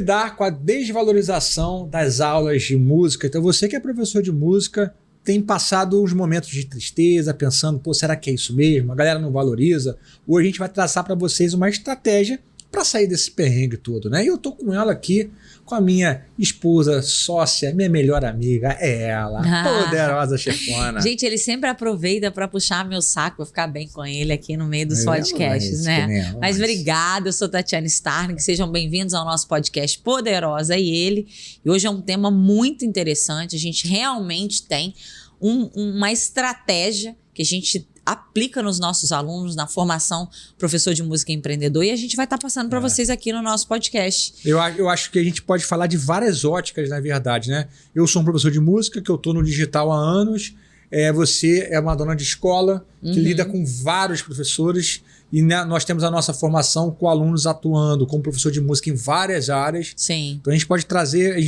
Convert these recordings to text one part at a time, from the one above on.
lidar com a desvalorização das aulas de música. Então, você que é professor de música tem passado uns momentos de tristeza, pensando, pô, será que é isso mesmo? A galera não valoriza. Hoje a gente vai traçar para vocês uma estratégia para sair desse perrengue todo, né? E eu tô com ela aqui, com a minha esposa, sócia, minha melhor amiga, é ela, poderosa chefona. Gente, ele sempre aproveita para puxar meu saco, pra ficar bem com ele aqui no meio dos podcasts, né? Mas obrigada, eu sou Tatiana Starling, sejam bem-vindos ao nosso podcast Poderosa e Ele. E hoje é um tema muito interessante, a gente realmente tem uma estratégia que a gente aplica nos nossos alunos, na formação professor de música e empreendedor, e a gente vai estar passando para vocês aqui no nosso podcast. Eu acho que a gente pode falar de várias óticas, na verdade, né? Eu sou um professor de música, que eu estou no digital há anos, você é uma dona de escola que lida com vários professores, e nós temos a nossa formação com alunos atuando como professor de música em várias áreas. Sim. Então a gente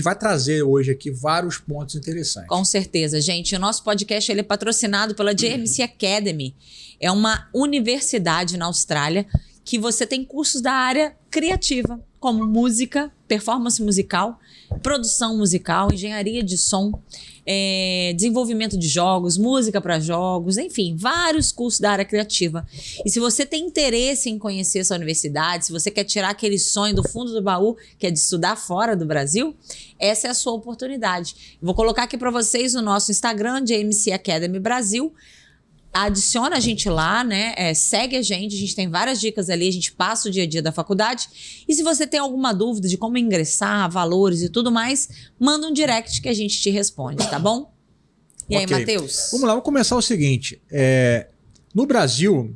vai trazer hoje aqui vários pontos interessantes. Com certeza, gente. O nosso podcast ele é patrocinado pela JMC Academy. É uma universidade na Austrália que você tem cursos da área criativa, como música, performance musical, produção musical, engenharia de som, desenvolvimento de jogos, música para jogos, enfim, vários cursos da área criativa. E se você tem interesse em conhecer essa universidade, se você quer tirar aquele sonho do fundo do baú, que é de estudar fora do Brasil, essa é a sua oportunidade. Vou colocar aqui para vocês o nosso Instagram, JMC Academy Brasil. Adiciona a gente lá, né? Segue a gente tem várias dicas ali, a gente passa o dia a dia da faculdade. E se você tem alguma dúvida de como ingressar, valores e tudo mais, manda um direct que a gente te responde, tá bom? E aí, Matheus? Vamos lá, vamos começar o seguinte. No Brasil,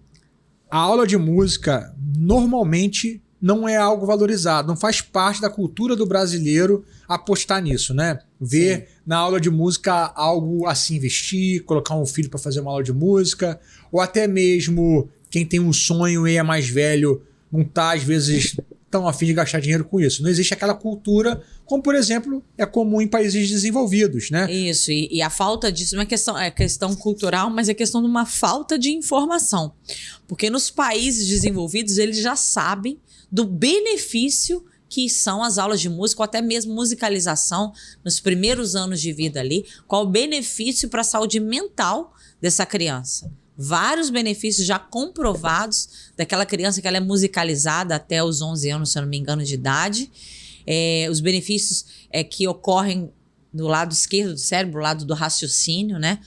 a aula de música normalmente não é algo valorizado, não faz parte da cultura do brasileiro apostar nisso, né? Ver na aula de música algo assim, investir, colocar um filho para fazer uma aula de música, ou até mesmo quem tem um sonho e é mais velho não tá, às vezes, tão a fim de gastar dinheiro com isso. Não existe aquela cultura, como, por exemplo, é comum em países desenvolvidos, né? Isso, e a falta disso não é questão cultural, mas é questão de uma falta de informação. Porque nos países desenvolvidos, eles já sabem do benefício que são as aulas de música, ou até mesmo musicalização nos primeiros anos de vida ali, qual o benefício para a saúde mental dessa criança. Vários benefícios já comprovados daquela criança que ela é musicalizada até os 11 anos, se eu não me engano, de idade. Os benefícios que ocorrem do lado esquerdo do cérebro, do lado do raciocínio, né?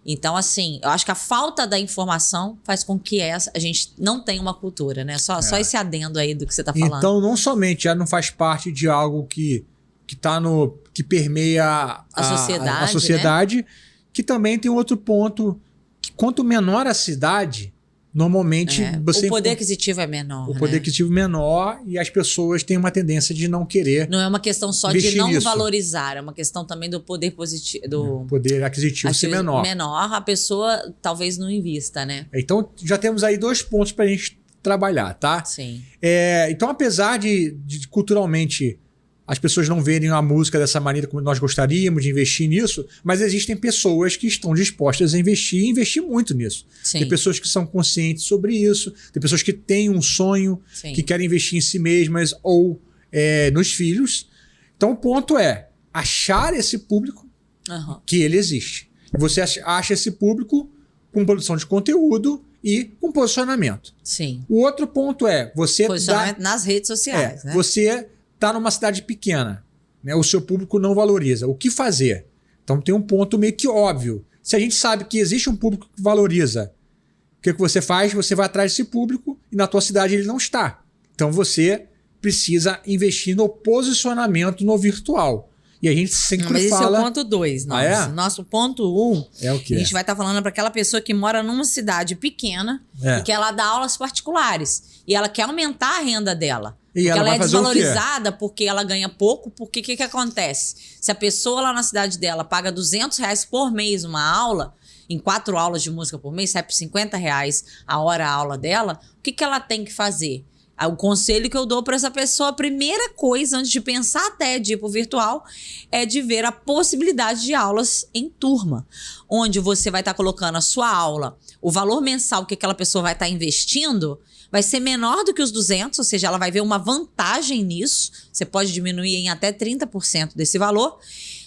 Então, assim, eu acho que a falta da informação faz com que a gente não tenha uma cultura, né? Só esse adendo aí do que você está falando. Então, não somente já não faz parte de algo que permeia a sociedade, né? Que também tem outro ponto, que quanto menor a cidade, normalmente o poder aquisitivo é menor. O poder aquisitivo é menor e as pessoas têm uma tendência de não querer. Não é uma questão só de não valorizar, é uma questão também do poder positivo. Do poder aquisitivo ser menor. A pessoa talvez não invista, né? Então já temos aí 2 pontos para a gente trabalhar, tá? Sim. Então, apesar de culturalmente as pessoas não verem a música dessa maneira como nós gostaríamos de investir nisso, mas existem pessoas que estão dispostas a investir e investir muito nisso. Sim. Tem pessoas que são conscientes sobre isso, tem pessoas que têm um sonho, que querem investir em si mesmas ou nos filhos. Então o ponto é achar esse público que ele existe. Você acha esse público com produção de conteúdo e com posicionamento. Sim. O outro ponto é posicionamento nas redes sociais, né? Você está numa cidade pequena, né? O seu público não valoriza. O que fazer? Então tem um ponto meio que óbvio. Se a gente sabe que existe um público que valoriza, o que você faz? Você vai atrás desse público e na tua cidade ele não está. Então você precisa investir no posicionamento no virtual. E a gente sempre fala... Mas esse é o ponto 2. Nosso ponto 1, é o quê? A gente vai estar falando para aquela pessoa que mora numa cidade pequena e que ela dá aulas particulares. E ela quer aumentar a renda dela. Porque ela é desvalorizada porque ela ganha pouco. Porque o que acontece? Se a pessoa lá na cidade dela paga R$200 por mês uma aula, em 4 aulas de música por mês, sai por R$50 a hora a aula dela, o que ela tem que fazer? O conselho que eu dou para essa pessoa, a primeira coisa, antes de pensar até de ir pro virtual, é de ver a possibilidade de aulas em turma, onde você vai estar colocando a sua aula, o valor mensal que aquela pessoa vai estar investindo vai ser menor do que os 200, ou seja, ela vai ver uma vantagem nisso. Você pode diminuir em até 30% desse valor.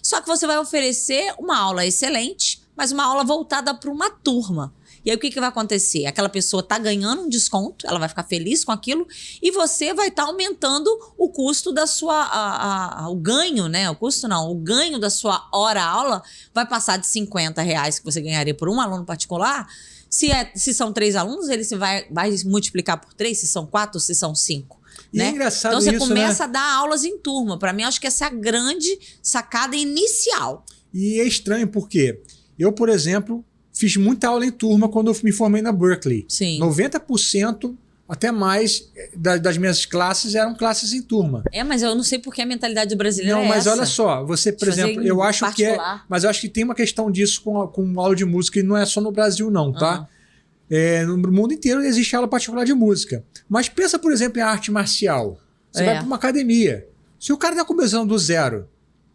Só que você vai oferecer uma aula excelente, mas uma aula voltada para uma turma. E aí o que vai acontecer? Aquela pessoa está ganhando um desconto, ela vai ficar feliz com aquilo e você vai estar aumentando o custo da sua... o ganho, né? O custo não, o ganho da sua hora-aula vai passar de R$50 que você ganharia por um aluno particular. Se são 3 alunos, ele vai multiplicar por 3, se são 4, se são 5. E né? é engraçado então você isso, começa né? a dar aulas em turma. Para mim, acho que essa é a grande sacada inicial. E é estranho porque eu, por exemplo, fiz muita aula em turma quando eu me formei na Berkeley. Sim. 90%, até mais, das minhas classes eram classes em turma. Mas eu não sei porque a mentalidade brasileira Não, é mas essa. olha só, você, por exemplo, eu acho particular. que mas eu acho que tem uma questão disso com aula de música e não é só no Brasil não, tá? No mundo inteiro existe aula particular de música. Mas pensa, por exemplo, em arte marcial. Você vai para uma academia. Se o cara está começando do zero,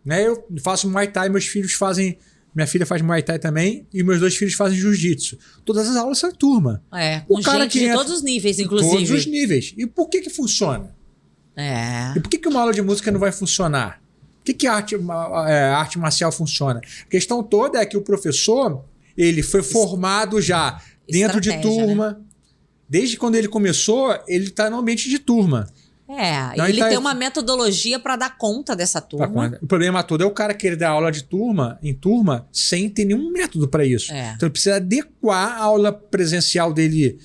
né? Eu faço Muay Thai, meus filhos fazem... Minha filha faz Muay Thai também e meus 2 filhos fazem Jiu-Jitsu. Todas as aulas são em turma. Com gente de todos os níveis, inclusive. Todos os níveis. E por que funciona? E por que uma aula de música não vai funcionar? Por que a arte marcial funciona? A questão toda é que o professor, ele foi formado já dentro de turma. Né? Desde quando ele começou, ele está no ambiente de turma. Então, ele tem uma metodologia para dar conta dessa turma. O problema todo é o cara querer dar aula em turma, sem ter nenhum método para isso. Então ele precisa adequar a aula presencial dele,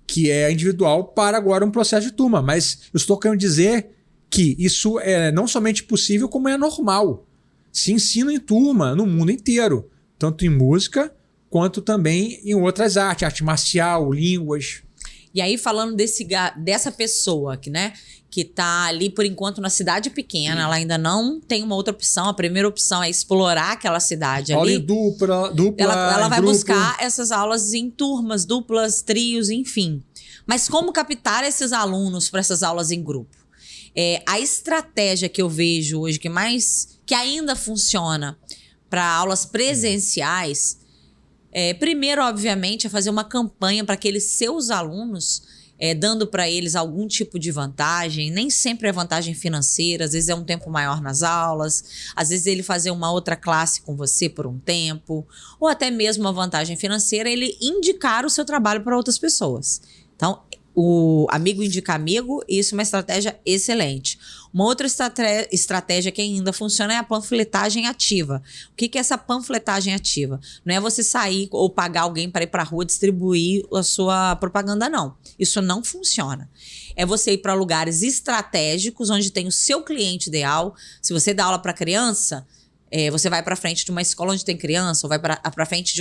que é individual, para agora um processo de turma. Mas eu estou querendo dizer que isso é não somente possível, como é normal. Se ensina em turma no mundo inteiro, tanto em música quanto também em outras artes, arte marcial, línguas. E aí, falando dessa pessoa que está ali, por enquanto, na cidade pequena, ela ainda não tem uma outra opção. A primeira opção é explorar aquela cidade ali. Aula em dupla ela vai grupo. buscar essas aulas em turmas, duplas, trios, enfim. Mas como captar esses alunos para essas aulas em grupo? A estratégia que eu vejo hoje que ainda funciona para aulas presenciais, primeiro, obviamente, é fazer uma campanha para aqueles seus alunos, dando para eles algum tipo de vantagem. Nem sempre é vantagem financeira, às vezes é um tempo maior nas aulas, às vezes ele fazer uma outra classe com você por um tempo, ou até mesmo uma vantagem financeira, ele indicar o seu trabalho para outras pessoas. Então, o amigo indica amigo, isso é uma estratégia excelente. Uma outra estratégia que ainda funciona é a panfletagem ativa. O que é essa panfletagem ativa? Não é você sair ou pagar alguém para ir para a rua distribuir a sua propaganda, não. Isso não funciona. É você ir para lugares estratégicos, onde tem o seu cliente ideal. Se você dá aula para criança, você vai para frente de uma escola onde tem criança, ou vai para frente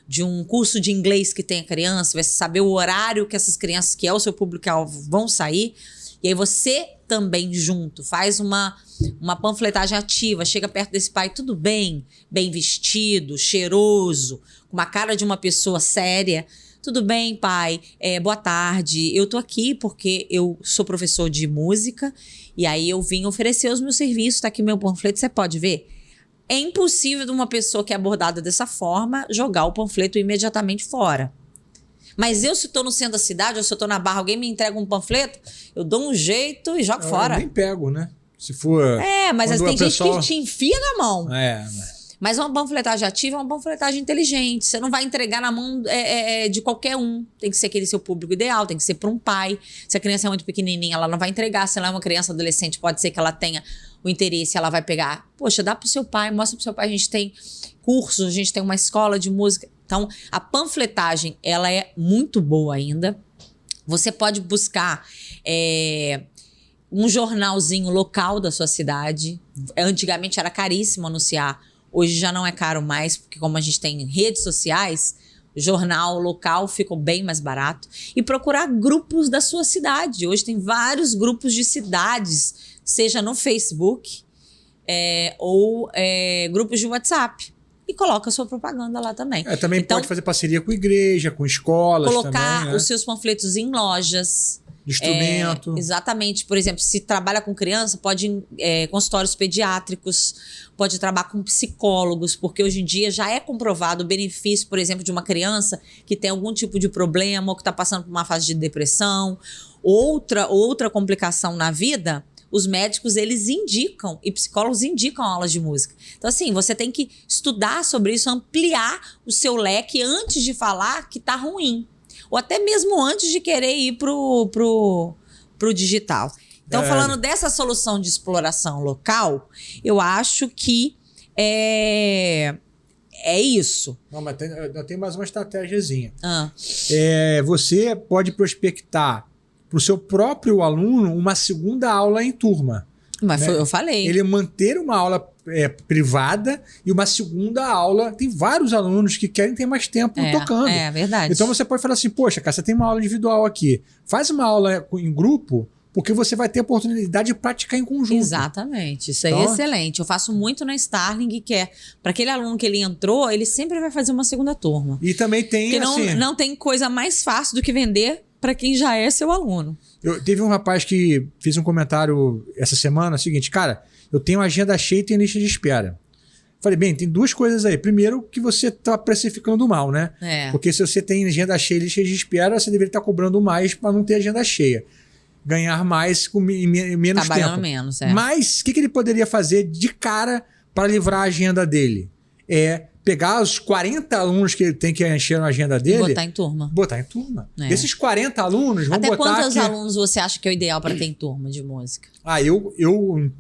de um curso de inglês que tem criança, vai saber o horário que essas crianças, que é o seu público-alvo, vão sair. E aí você também junto faz uma panfletagem ativa, chega perto desse pai, tudo bem vestido, cheiroso, com uma cara de uma pessoa séria. Tudo bem, pai? Boa tarde. Eu tô aqui porque eu sou professor de música e aí eu vim oferecer os meus serviços. Tá aqui meu panfleto, você pode ver? É impossível de uma pessoa que é abordada dessa forma jogar o panfleto imediatamente fora. Mas se estou no centro da cidade, ou se eu estou na Barra, alguém me entrega um panfleto, eu dou um jeito e jogo fora. Eu nem pego, né? Se for... mas tem gente que te enfia na mão. Mas... Mas uma panfletagem ativa é uma panfletagem inteligente. Você não vai entregar na mão de qualquer um. Tem que ser aquele seu público ideal, tem que ser para um pai. Se a criança é muito pequenininha, ela não vai entregar. Se ela é uma criança adolescente, pode ser que ela tenha o interesse, ela vai pegar. Poxa, dá para o seu pai, mostra para o seu pai. A gente tem cursos, a gente tem uma escola de música. Então, a panfletagem, ela é muito boa ainda. Você pode buscar um jornalzinho local da sua cidade. Antigamente era caríssimo anunciar. Hoje já não é caro mais, porque como a gente tem redes sociais, jornal local ficou bem mais barato. E procurar grupos da sua cidade. Hoje tem vários grupos de cidades, seja no Facebook ou grupos de WhatsApp. E coloca a sua propaganda lá também. Também então, pode fazer parceria com igreja, com escolas colocar também, né? os seus panfletos em lojas. De instrumento. Exatamente. Por exemplo, se trabalha com criança, pode ir consultórios pediátricos, pode trabalhar com psicólogos, porque hoje em dia já é comprovado o benefício, por exemplo, de uma criança que tem algum tipo de problema ou que está passando por uma fase de depressão, outra complicação na vida. Os médicos, eles indicam, e psicólogos indicam aulas de música. Então, assim, você tem que estudar sobre isso, ampliar o seu leque antes de falar que tá ruim. Ou até mesmo antes de querer ir pro digital. Então, falando dessa solução de exploração local, eu acho que é isso. Não, mas tem mais uma estratégiazinha. Ah. Você pode prospectar para o seu próprio aluno uma segunda aula em turma. Mas né? eu falei. Ele manter uma aula privada e uma segunda aula. Tem vários alunos que querem ter mais tempo tocando. É verdade. Então você pode falar assim, poxa, cara, você tem uma aula individual aqui. Faz uma aula em grupo, porque você vai ter a oportunidade de praticar em conjunto. Exatamente. Isso aí é excelente. Eu faço muito na Starling, que é para aquele aluno que ele entrou, ele sempre vai fazer uma segunda turma. E também tem, porque não tem coisa mais fácil do que vender para quem já é seu aluno. Teve um rapaz que fez um comentário essa semana, seguinte, cara, eu tenho agenda cheia e tenho lista de espera. Falei, bem, tem duas coisas aí. Primeiro, que você está precificando mal, né? Porque se você tem agenda cheia e lista de espera, você deveria estar cobrando mais para não ter agenda cheia. Ganhar mais com menos Trabalhando tempo. menos, Mas o que ele poderia fazer de cara para livrar a agenda dele? Pegar os 40 alunos que ele tem que encher na agenda dele... Botar em turma. Botar em turma. Desses 40 alunos, vamos botar... botar Até quantos alunos você acha que é o ideal para ter em turma de música? Eu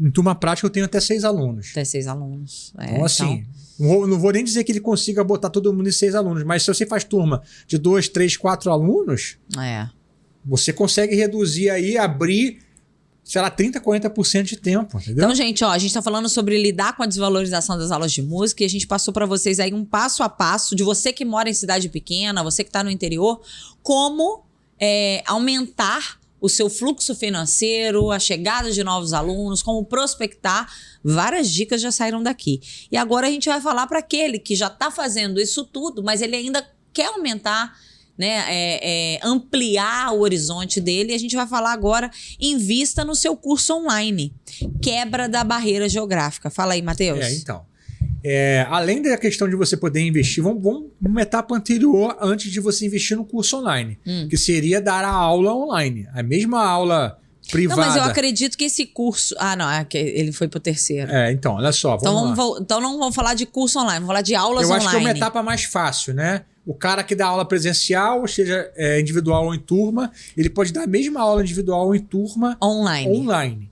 em turma prática, eu tenho até 6 alunos. Até 6 alunos. Então, assim, não vou nem dizer que ele consiga botar todo mundo em 6 alunos, mas se você faz turma de 2, 3, 4 alunos, você consegue reduzir aí, abrir... sei lá, 30%, 40% de tempo, entendeu? Então, gente, a gente tá falando sobre lidar com a desvalorização das aulas de música e a gente passou para vocês aí um passo a passo de você que mora em cidade pequena, você que tá no interior, como aumentar o seu fluxo financeiro, a chegada de novos alunos, como prospectar. Várias dicas já saíram daqui. E agora a gente vai falar para aquele que já tá fazendo isso tudo, mas ele ainda quer aumentar, né, ampliar o horizonte dele. E a gente vai falar agora, invista no seu curso online. Quebra da barreira geográfica. Fala aí, Matheus. Então. Além da questão de você poder investir, vamos uma etapa anterior antes de você investir no curso online, que seria dar a aula online. A mesma aula privada. Não, mas eu acredito que esse curso... ele foi pro terceiro. Então, olha só. Então não vamos falar de curso online, vamos falar de aulas online. Eu acho que é uma etapa mais fácil, né? O cara que dá aula presencial, seja individual ou em turma, ele pode dar a mesma aula individual ou em turma online.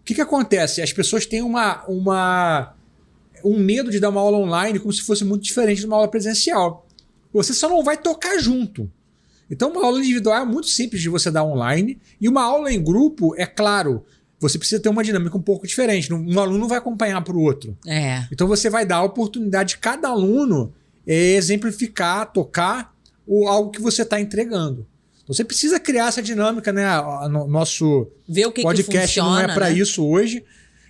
O que acontece? As pessoas têm um medo de dar uma aula online como se fosse muito diferente de uma aula presencial. Você só não vai tocar junto. Então, uma aula individual é muito simples de você dar online. E uma aula em grupo, é claro, você precisa ter uma dinâmica um pouco diferente. Um aluno não vai acompanhar para o outro. Então, você vai dar a oportunidade de cada aluno exemplificar, tocar algo que você está entregando. Então, você precisa criar essa dinâmica, né? Nosso podcast que funciona, não é para isso hoje.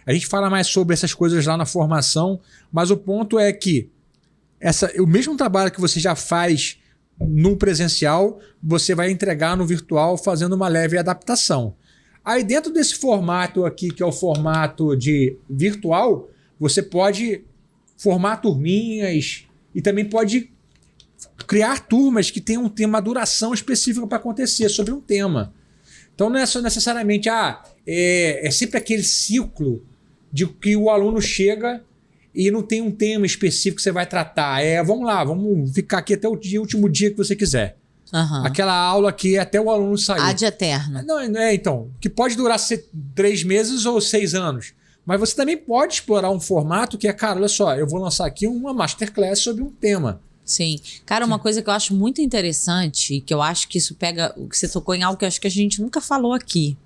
A gente fala mais sobre essas coisas lá na formação, mas o ponto é que o mesmo trabalho que você já faz no presencial, você vai entregar no virtual fazendo uma leve adaptação. Aí dentro desse formato aqui, que é o formato de virtual, você pode formar turminhas e também pode criar turmas que tenham uma duração específica para acontecer sobre um tema. Então não é só necessariamente, é sempre aquele ciclo de que o aluno chega e não tem um tema específico que você vai tratar. Vamos lá, vamos ficar aqui até o último dia que você quiser. Aquela aula que até o aluno sair. Ad eterno. Então, que pode durar 3 meses ou 6 anos. Mas você também pode explorar um formato que cara, olha só, eu vou lançar aqui uma masterclass sobre um tema. Sim. Cara, uma coisa que eu acho muito interessante, e que eu acho que isso pega... que você tocou em algo que eu acho que a gente nunca falou aqui.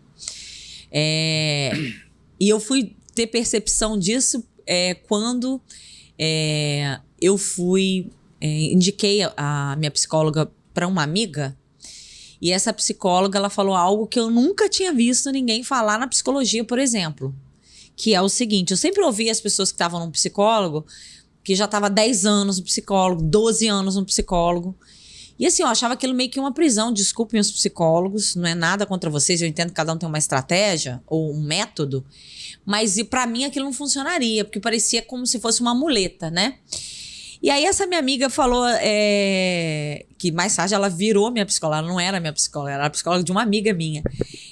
E eu fui ter percepção disso quando eu indiquei a minha psicóloga para uma amiga, e essa psicóloga ela falou algo que eu nunca tinha visto ninguém falar na psicologia, por exemplo, que é o seguinte: eu sempre ouvi as pessoas que estavam num psicólogo que já estava 10 anos no psicólogo, 12 anos no psicólogo, E assim, eu achava aquilo meio que uma prisão. Desculpem os psicólogos, não é nada contra vocês. Eu entendo que cada um tem uma estratégia ou um método. Mas e para mim aquilo não funcionaria, porque parecia como se fosse uma muleta, né? E aí essa minha amiga falou que mais tarde ela virou minha psicóloga. Ela não era minha psicóloga, ela era a psicóloga de uma amiga minha.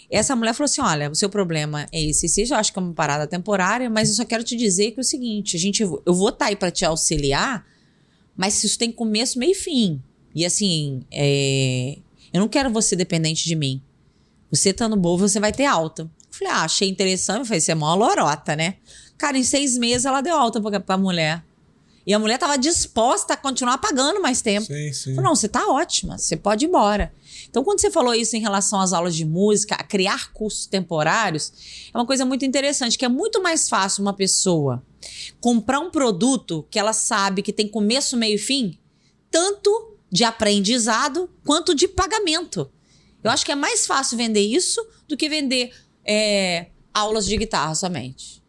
Essa mulher falou assim, olha, o seu problema é esse, eu acho que é uma parada temporária, mas eu só quero te dizer que é o seguinte, eu vou estar aí para te auxiliar, mas isso tem começo, meio e fim. E assim, eu não quero você dependente de mim. Você estando boa, você vai ter alta. Eu falei, achei interessante. Eu falei, você é mó lorota, né? Cara, em 6 meses ela deu alta pra mulher. E a mulher estava disposta a continuar pagando mais tempo. Sim, sim. Falei, não, você tá ótima, você pode ir embora. Então, quando você falou isso em relação às aulas de música, a criar cursos temporários, é uma coisa muito interessante, que é muito mais fácil uma pessoa comprar um produto que ela sabe que tem começo, meio e fim, tanto de aprendizado quanto de pagamento. Eu acho que é mais fácil vender isso do que vender aulas de guitarra somente.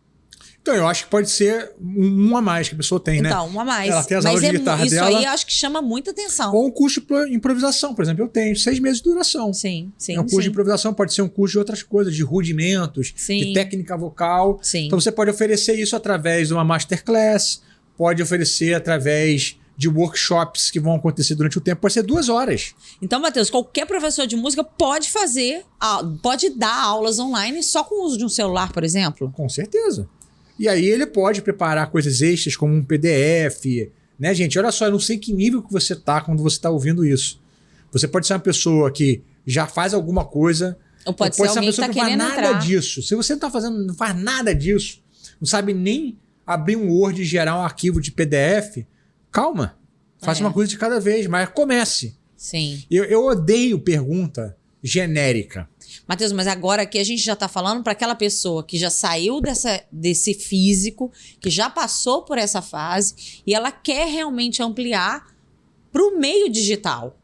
Então, eu acho que pode ser um a mais que a pessoa tem, né? Então, um a mais. Ela tem as aulas de guitarra isso dela. aí eu acho que chama muita atenção. Ou um curso de improvisação, por exemplo. Eu tenho 6 meses de duração. Sim, sim, é um curso sim. de improvisação, pode ser um curso de outras coisas, de rudimentos, Sim. de técnica vocal. Sim. Então, você pode oferecer isso através de uma masterclass, pode oferecer através de workshops que vão acontecer durante o tempo. Pode ser 2 horas. Então, Matheus, qualquer professor de música pode pode dar aulas online só com o uso de um celular, por exemplo? Com certeza. E aí ele pode preparar coisas extras como um PDF, né, gente? Olha só, eu não sei que nível que você tá quando você tá ouvindo isso. Você pode ser uma pessoa que já faz alguma coisa, Ou pode ser alguém que tá não faz querendo nada entrar. disso. Se você não faz nada disso, não sabe nem abrir um Word e gerar um arquivo de PDF, calma. Faça uma coisa de cada vez, mas comece. Sim. Eu odeio pergunta genérica. Matheus, mas agora aqui a gente já tá falando para aquela pessoa que já saiu desse físico, que já passou por essa fase e ela quer realmente ampliar para o meio digital.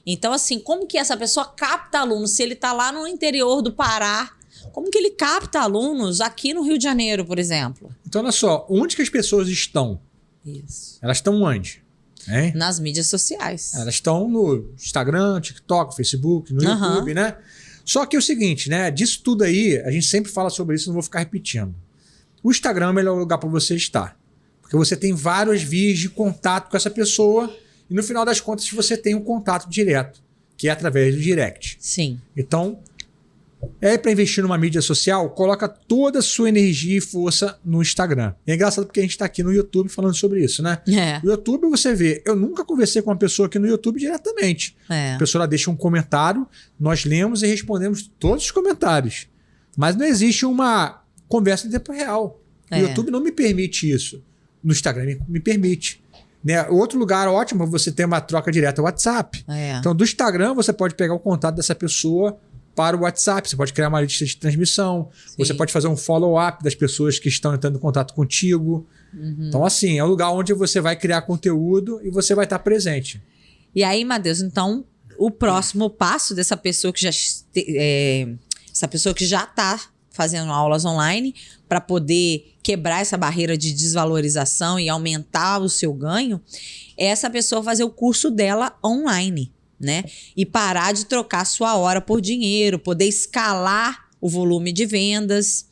Então, assim, como que essa pessoa capta alunos? Se ele tá lá no interior do Pará, como que ele capta alunos aqui no Rio de Janeiro, por exemplo? Então, olha só, onde que as pessoas estão? Isso. Elas estão onde? Hein? Nas mídias sociais. Elas estão no Instagram, TikTok, Facebook, no YouTube, né? Só que é o seguinte, né? Disso tudo aí, a gente sempre fala sobre isso, não vou ficar repetindo. O Instagram é o melhor lugar para você estar. Porque você tem várias vias de contato com essa pessoa e no final das contas você tem um contato direto, que é através do direct. Sim. Então, para investir numa mídia social, coloca toda a sua energia e força no Instagram. E é engraçado porque a gente está aqui no YouTube falando sobre isso, né? No YouTube você vê, eu nunca conversei com uma pessoa aqui no YouTube diretamente. A pessoa deixa um comentário, nós lemos e respondemos todos os comentários. Mas não existe uma conversa em tempo real. O YouTube não me permite isso. No Instagram me permite. Né? Outro lugar ótimo é você ter uma troca direta é o WhatsApp. Então, do Instagram você pode pegar o contato dessa pessoa para o WhatsApp, você pode criar uma lista de transmissão, você pode fazer um follow-up das pessoas que estão entrando em contato contigo. Então, assim, é um lugar onde você vai criar conteúdo e você vai estar presente. E aí, Matheus, então, o próximo passo dessa pessoa que já está fazendo aulas online para poder quebrar essa barreira de desvalorização e aumentar o seu ganho, é essa pessoa fazer o curso dela online. Né? E parar de trocar sua hora por dinheiro, poder escalar o volume de vendas.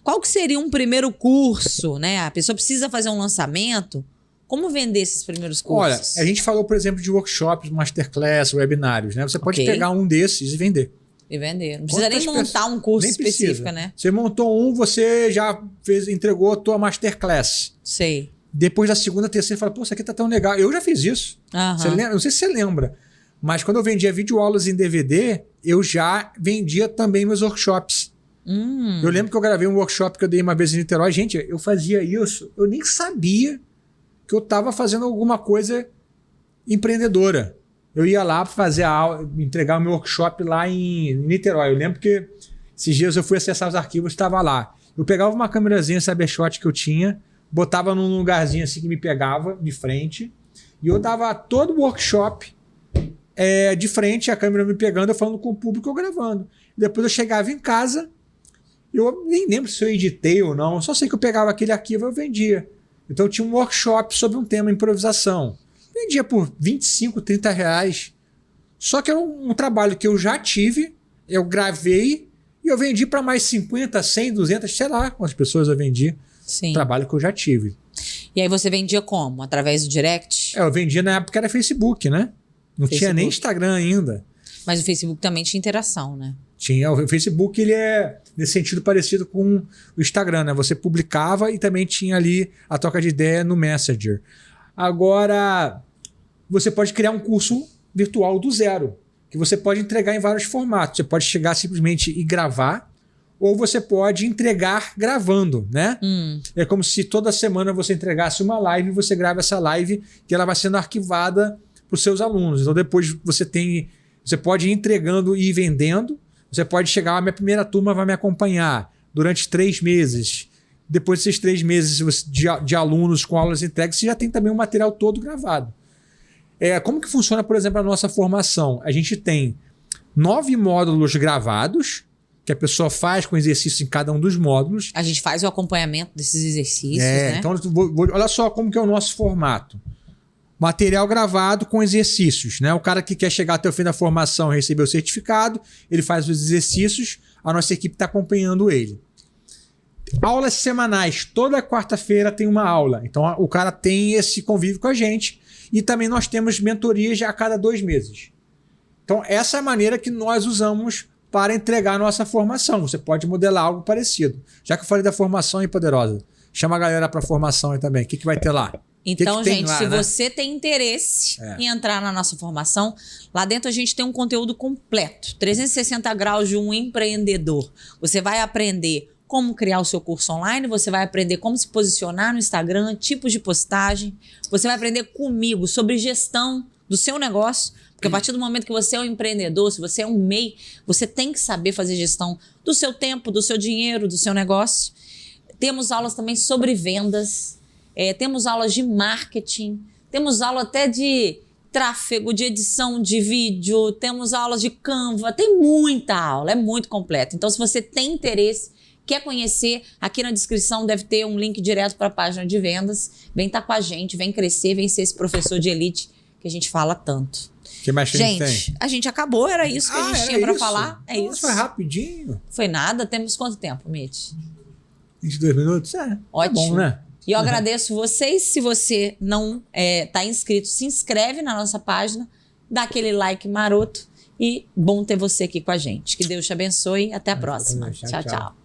Qual que seria um primeiro curso, né? A pessoa precisa fazer um lançamento. Como vender esses primeiros cursos? Olha, a gente falou, por exemplo, de workshops, masterclass, webinários, né? Você pode pegar um desses e vender. E vender. Não precisa nem montar um curso específico, né? Você montou um, você já entregou a tua masterclass. Sei. Depois da segunda, terceira, fala, pô, isso aqui tá tão legal. Eu já fiz isso. Você lembra? Não sei se você lembra. Mas quando eu vendia videoaulas em DVD, eu já vendia também meus workshops. Eu lembro que eu gravei um workshop que eu dei uma vez em Niterói. Gente, eu fazia isso, eu nem sabia que eu estava fazendo alguma coisa empreendedora. Eu ia lá fazer a aula, entregar o meu workshop lá em Niterói. Eu lembro que esses dias eu fui acessar os arquivos e estava lá. Eu pegava uma câmerazinha Cybershot que eu tinha, botava num lugarzinho assim que me pegava de frente e eu dava todo o workshop de frente, a câmera me pegando, eu falando com o público, eu gravando. Depois eu chegava em casa, eu nem lembro se eu editei ou não, só sei que eu pegava aquele arquivo e eu vendia. Então eu tinha um workshop sobre um tema improvisação. Vendia por 25, 30 reais Só que é um trabalho que eu já tive, eu gravei e eu vendi para mais 50, 100, 200, sei lá quantas pessoas eu vendi. Sim. Trabalho que eu já tive. E aí você vendia como? Através do direct? Eu vendia na época era Facebook, né? Não tinha nem Instagram ainda. Mas o Facebook também tinha interação, né? Tinha. O Facebook, ele é nesse sentido parecido com o Instagram, né? Você publicava e também tinha ali a troca de ideia no Messenger. Agora, você pode criar um curso virtual do zero, que você pode entregar em vários formatos. Você pode chegar simplesmente e gravar, ou você pode entregar gravando, né? É como se toda semana você entregasse uma live e você grava essa live que ela vai sendo arquivada para os seus alunos. Então depois você pode ir entregando e ir vendendo. Você pode chegar, a minha primeira turma vai me acompanhar durante 3 meses. Depois desses 3 meses de alunos com aulas entregues, você já tem também o material todo gravado. Como que funciona, por exemplo, a nossa formação? A gente tem 9 módulos gravados, que a pessoa faz com exercícios em cada um dos módulos. A gente faz o acompanhamento desses exercícios, né? Então, olha só como que é o nosso formato. Material gravado com exercícios, né? O cara que quer chegar até o fim da formação e receber o certificado, ele faz os exercícios, a nossa equipe está acompanhando ele. Aulas semanais, toda quarta-feira tem uma aula. Então o cara tem esse convívio com a gente. E também nós temos mentorias a cada 2 meses. Então essa é a maneira que nós usamos para entregar a nossa formação. Você pode modelar algo parecido. Já que eu falei da formação aí, Poderosa, chama a galera para a formação aí também. O que vai ter lá? Então, que gente, lá, se né? você tem interesse em entrar na nossa formação, lá dentro a gente tem um conteúdo completo, 360 graus de um empreendedor. Você vai aprender como criar o seu curso online, você vai aprender como se posicionar no Instagram, tipos de postagem, você vai aprender comigo sobre gestão do seu negócio, porque a partir do momento que você é um empreendedor, se você é um MEI, você tem que saber fazer gestão do seu tempo, do seu dinheiro, do seu negócio. Temos aulas também sobre vendas. Temos aulas de marketing, temos aula até de tráfego, de edição de vídeo, temos aulas de Canva, tem muita aula, é muito completo. Então, se você tem interesse, quer conhecer, aqui na descrição deve ter um link direto para a página de vendas. Vem estar com a gente, vem crescer, vem ser esse professor de elite que a gente fala tanto. O que mais que gente, a gente tem? a gente acabou, era isso que a gente tinha para falar. É Nossa, isso. foi rapidinho. Foi nada, temos quanto tempo, Mitch? 22 minutos? Ótimo. Tá bom, né? E eu agradeço vocês. Se você não está inscrito, se inscreve na nossa página, dá aquele like maroto e bom ter você aqui com a gente. Que Deus te abençoe. Até a próxima. Tchau, tchau.